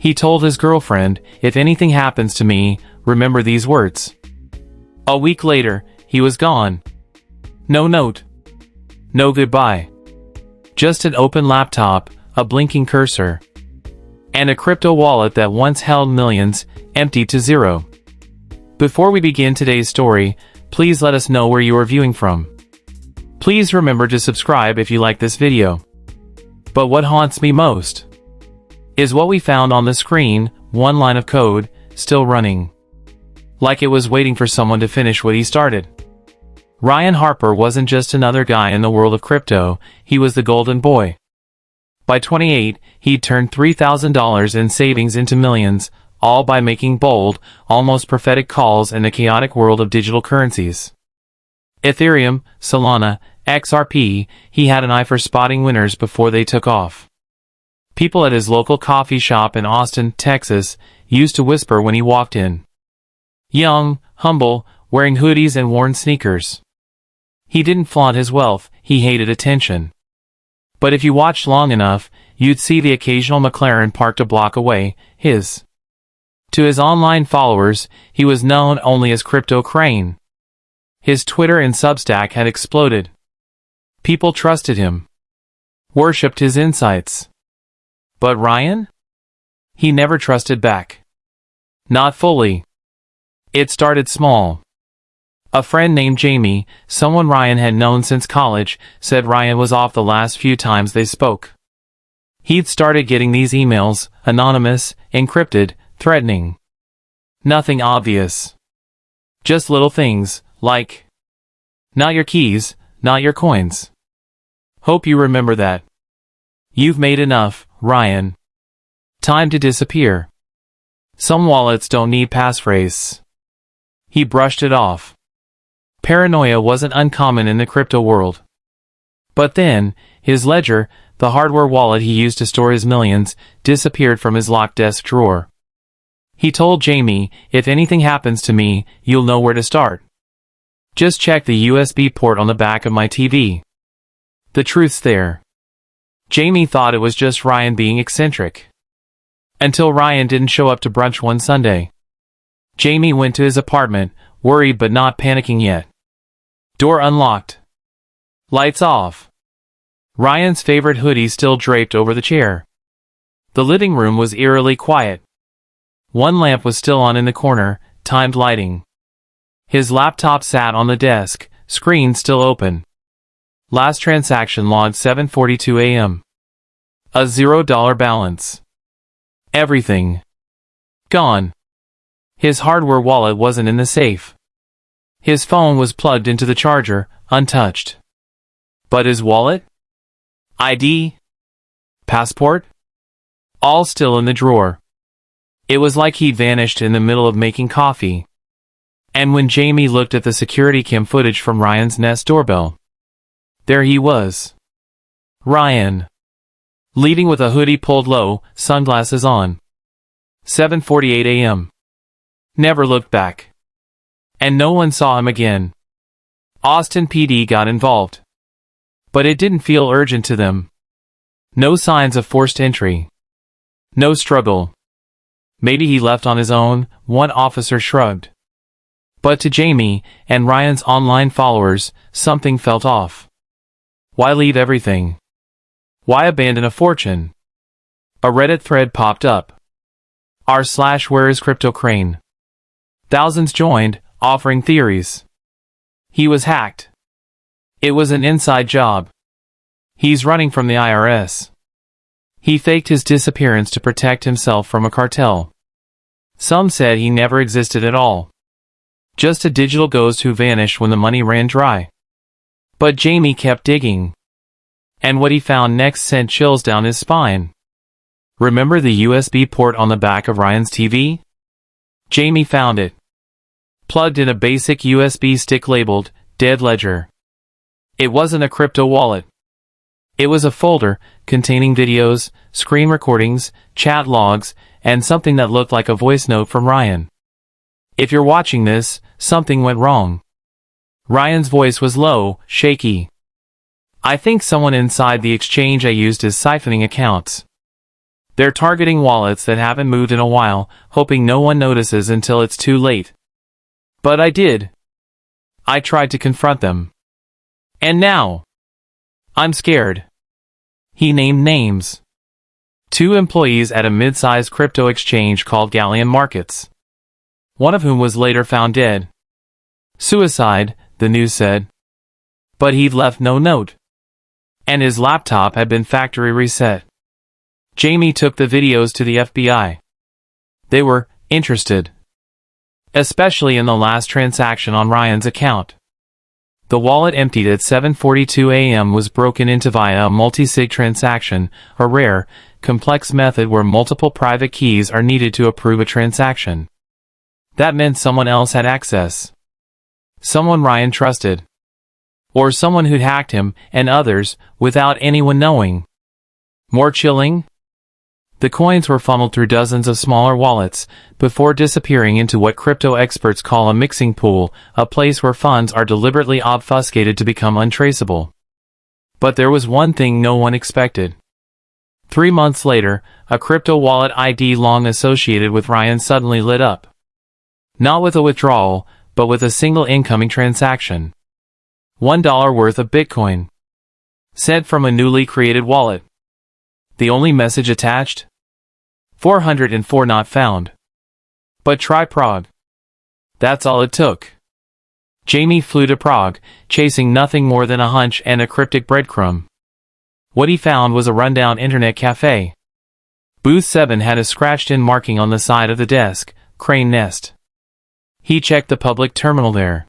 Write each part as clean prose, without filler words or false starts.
He told his girlfriend, "If anything happens to me, remember these words." A week later, he was gone. No note. No goodbye. Just an open laptop, a blinking cursor, and a crypto wallet that once held millions, empty to zero. Before we begin today's story, please let us know where you are viewing from. Please remember to subscribe if you like this video. But what haunts me most is what we found on the screen, one line of code, still running. Like it was waiting for someone to finish what he started. Ryan Harper wasn't just another guy in the world of crypto, he was the golden boy. By 28, he'd turned $3,000 in savings into millions, all by making bold, almost prophetic calls in the chaotic world of digital currencies. Ethereum, Solana, XRP, he had an eye for spotting winners before they took off. People at his local coffee shop in Austin, Texas, used to whisper when he walked in. Young, humble, wearing hoodies and worn sneakers. He didn't flaunt his wealth, he hated attention. But if you watched long enough, you'd see the occasional McLaren parked a block away, his. To his online followers, he was known only as Crypto Crane. His Twitter and Substack had exploded. People trusted him, worshipped his insights. But Ryan? He never trusted back. Not fully. It started small. A friend named Jamie, someone Ryan had known since college, said Ryan was off the last few times they spoke. He'd started getting these emails, anonymous, encrypted, threatening. Nothing obvious. Just little things, like, "Not your keys, not your coins. Hope you remember that. You've made enough, Ryan. Time to disappear. Some wallets don't need passphrase." He brushed it off. Paranoia wasn't uncommon in the crypto world. But then, his ledger, the hardware wallet he used to store his millions, disappeared from his locked desk drawer. He told Jamie, "If anything happens to me, you'll know where to start. Just check the USB port on the back of my TV." The truth's there. Jamie thought it was just Ryan being eccentric. Until Ryan didn't show up to brunch one Sunday. Jamie went to his apartment, worried but not panicking yet. Door unlocked. Lights off. Ryan's favorite hoodie still draped over the chair. The living room was eerily quiet. One lamp was still on in the corner, timed lighting. His laptop sat on the desk, screen still open. Last transaction logged 7:42 a.m. A $0 balance. Everything gone. His hardware wallet wasn't in the safe. His phone was plugged into the charger, untouched. But his wallet? ID? Passport? All still in the drawer. It was like he'd vanished in the middle of making coffee. And when Jamie looked at the security cam footage from Ryan's Nest doorbell, there he was. Ryan. Leaving with a hoodie pulled low, sunglasses on. 7:48 a.m. Never looked back. And no one saw him again. Austin PD got involved. But it didn't feel urgent to them. No signs of forced entry. No struggle. Maybe he left on his own, one officer shrugged. But to Jamie, and Ryan's online followers, something felt off. Why leave everything? Why abandon a fortune? A Reddit thread popped up. r/where is Crypto Crane? Thousands joined, offering theories. He was hacked. It was an inside job. He's running from the IRS. He faked his disappearance to protect himself from a cartel. Some said he never existed at all. Just a digital ghost who vanished when the money ran dry. But Jamie kept digging. And what he found next sent chills down his spine. Remember the USB port on the back of Ryan's TV? Jamie found it. Plugged in a basic USB stick labeled, Dead Ledger. It wasn't a crypto wallet. It was a folder, containing videos, screen recordings, chat logs, and something that looked like a voice note from Ryan. If you're watching this, something went wrong. Ryan's voice was low, shaky. "I think someone inside the exchange I used is siphoning accounts. They're targeting wallets that haven't moved in a while, hoping no one notices until it's too late. But I did. I tried to confront them. And now, I'm scared. He named names. 2 employees at a mid-sized crypto exchange called Galleon Markets. One of whom was later found dead. Suicide, the news said. But he'd left no note. And his laptop had been factory reset. Jamie took the videos to the FBI. They were interested. Especially in the last transaction on Ryan's account. The wallet emptied at 7:42 a.m. was broken into via a multi-sig transaction, a rare, complex method where multiple private keys are needed to approve a transaction. That meant someone else had access. Someone Ryan trusted. Or someone who'd hacked him, and others, without anyone knowing. More chilling? The coins were funneled through dozens of smaller wallets, before disappearing into what crypto experts call a mixing pool, a place where funds are deliberately obfuscated to become untraceable. But there was one thing no one expected. 3 months later, a crypto wallet ID long associated with Ryan suddenly lit up. Not with a withdrawal, but with a single incoming transaction. $1 worth of Bitcoin. Sent from a newly created wallet. The only message attached? 404 not found. But try Prague. That's all it took. Jamie flew to Prague, chasing nothing more than a hunch and a cryptic breadcrumb. What he found was a rundown internet cafe. Booth 7 had a scratched-in marking on the side of the desk, Crane Nest. He checked the public terminal there.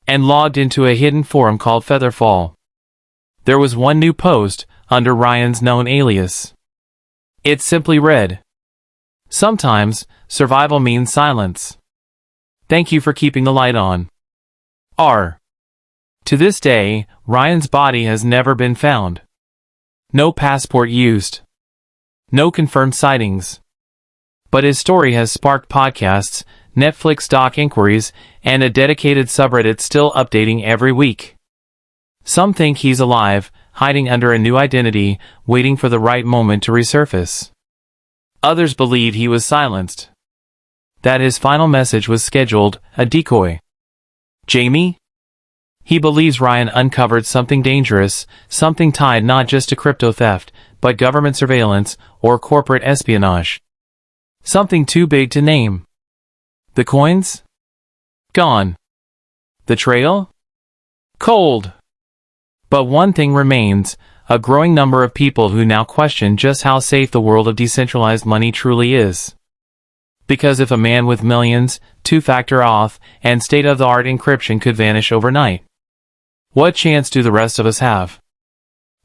And logged into a hidden forum called Featherfall. There was one new post, under Ryan's known alias. It simply read, "Sometimes, survival means silence. Thank you for keeping the light on. R." To this day, Ryan's body has never been found. No passport used. No confirmed sightings. But his story has sparked podcasts, Netflix doc inquiries, and a dedicated subreddit still updating every week. Some think he's alive, hiding under a new identity, waiting for the right moment to resurface. Others believe he was silenced. That his final message was scheduled, a decoy. Jamie? He believes Ryan uncovered something dangerous, something tied not just to crypto theft, but government surveillance or corporate espionage. Something too big to name. The coins? Gone. The trail? Cold. But one thing remains, a growing number of people who now question just how safe the world of decentralized money truly is. Because if a man with millions, 2-factor auth, and state-of-the-art encryption could vanish overnight, what chance do the rest of us have?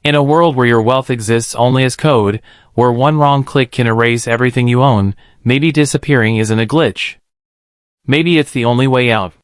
In a world where your wealth exists only as code, where one wrong click can erase everything you own, maybe disappearing isn't a glitch. Maybe it's the only way out.